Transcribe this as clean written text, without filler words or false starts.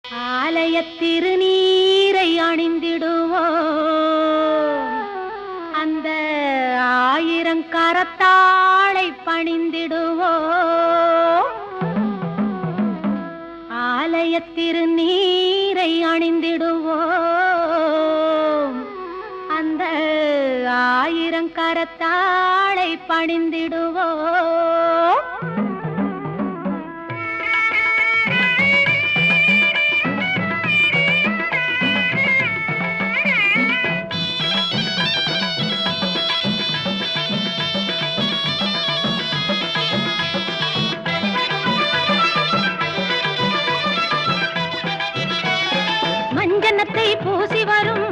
ஆலய திருநீரை அணிந்திடுவோம், அந்த ஆயிரங்கரத்தாளை பணிந்திடுவோம். ஆலய திருநீரை அணிந்திடுவோம், அந்த ஆயிரங்கரத்தாளை பணிந்திடுவோம். மஞ்சனத்தை பூசி வரும்